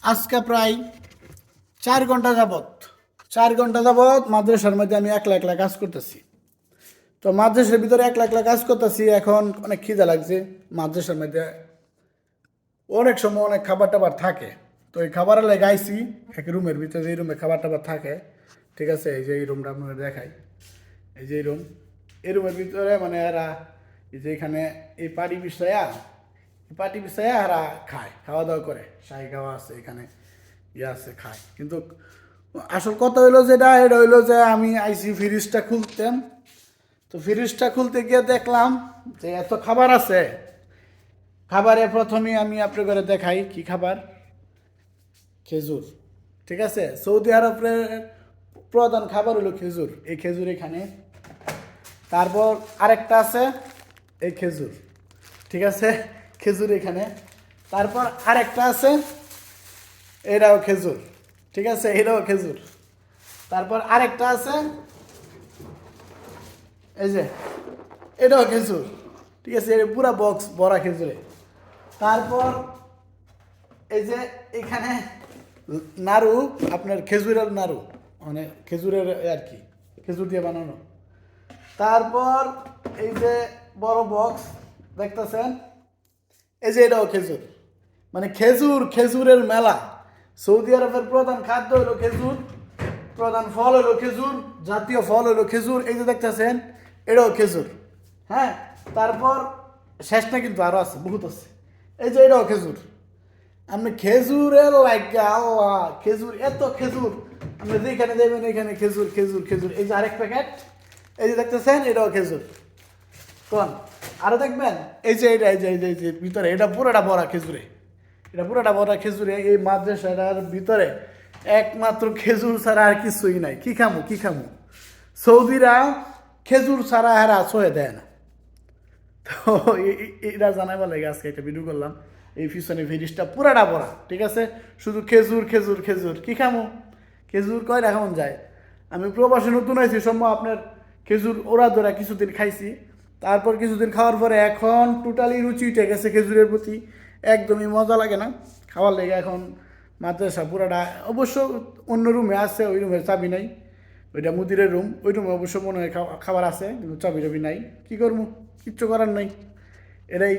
আজকে প্রায় 4 ঘন্টা যাবত 4 ঘন্টা যাবত মাদ্রাসার মধ্যে আমি একলা একলা কাজ করতেছি। তো মাদ্রাসার ভিতরে একলা একলা কাজ করতেছি, এখন অনেক খিদা লাগছে। মাদ্রাসার মধ্যে অনেক সময় অনেক খাবার টাবার থাকে। তো এই খাবারের লেগে আইসি এক রুমের ভিতরে, এই রুমে খাবার টাবার থাকে। ঠিক আছে, এই যে এই রুমটা আপনাদের দেখাই। এই যে এই রুম, এই রুমের ভিতরে মানে এরা এই যে এখানে এই পাটি বিছায়া এরা খায়, খাওয়া দাওয়া করে, শাহী খাওয়া আছে এখানে, ইয়ে আছে, খায়। কিন্তু আসল কথা হইলো যেটা, এটা হইলো যে আমি আইসি ফ্রিজটা খুলতাম। তো ফ্রিজটা খুলতে গিয়ে দেখলাম যে এত খাবার আছে। খাবারে প্রথমে আমি আপনার ঘরে দেখাই কি খাবার। খেজুর। ঠিক আছে, সৌদি আরবের প্রধান খাবার হলো খেজুর। এই খেজুর এখানে। তারপর আরেকটা আছে, এই খেজুর। ঠিক আছে, খেজুর এখানে। তারপর আরেকটা আছে, এটাও খেজুর। ঠিক আছে, এটাও খেজুর। তারপর আরেকটা আছে, এই যে এটাও খেজুর। ঠিক আছে, এটা পুরা বক্স ভরা খেজুরে। তারপর এই যে এখানে নাড়ু, আপনার খেজুরের নাড়ু, মানে খেজুরের আর কি, খেজুর দিয়ে বানানো। তারপর এই যে বড় বক্স দেখতেছেন, এই যে এটাও খেজুর। মানে খেজুরের মেলা। সৌদি আরবের প্রধান খাদ্য হলো খেজুর, প্রধান ফল হলো খেজুর, জাতীয় ফল হলো খেজুর। এই যে দেখতেছেন, এটাও খেজুর। হ্যাঁ, তারপর শেষ না, কিন্তু আরো আছে, বহুত আছে। এই যে এটাও খেজুর। আপনি খেজুরের লাগা আল্লাহ, খেজুর, এত খেজুর। আপনি যেখানে দেবেন এখানে খেজুর খেজুর খেজুর। এই যে আরেক প্যাকেট, এই যে দেখতেছেন, এটাও খেজুর। কোন আরো দেখবেন, এই যে এটা, এই যে এই যে ভিতরে, এটা পুরোটা ভরা খেজুরে। এটা পুরোটা ভরা খেজুরে। এই মাদ্রাসাটার ভিতরে একমাত্র খেজুর ছাড়া আর কিছুই নাই। কি খামু, কি খামু? সৌদিরা খেজুর ছাড়া হারা সয়ে দেয় না। তো এটা জানাইবার লাগে আজকে একটা ভিডিও করলাম। এই পিছনে ফিরিসটা পুরাটা ভরা। ঠিক আছে, শুধু খেজুর খেজুর খেজুর। কি খামু? খেজুর কয় রাখান যায়। আমি প্রবাসে নতুন আইছি, সম্ভব আপনার খেজুর ওরা ধরা কিছুদিন খাইছি। তারপর কিছুদিন খাওয়ার পরে এখন টোটালি রুচি উঠে গেছে খেজুরের প্রতি। একদমই মজা লাগে না খাওয়ার লেগে। এখন মাদ্রাসা পুরাটা অবশ্য অন্য রুমে আছে, ওই রুমের চাবি নাই। ওইটা মুদিরের রুম, ওই রুমে অবশ্য মনে হয় খাবার আছে, কিন্তু চাবি টাবি নাই। কী করবো, কিচ্ছু করার নাই। এটাই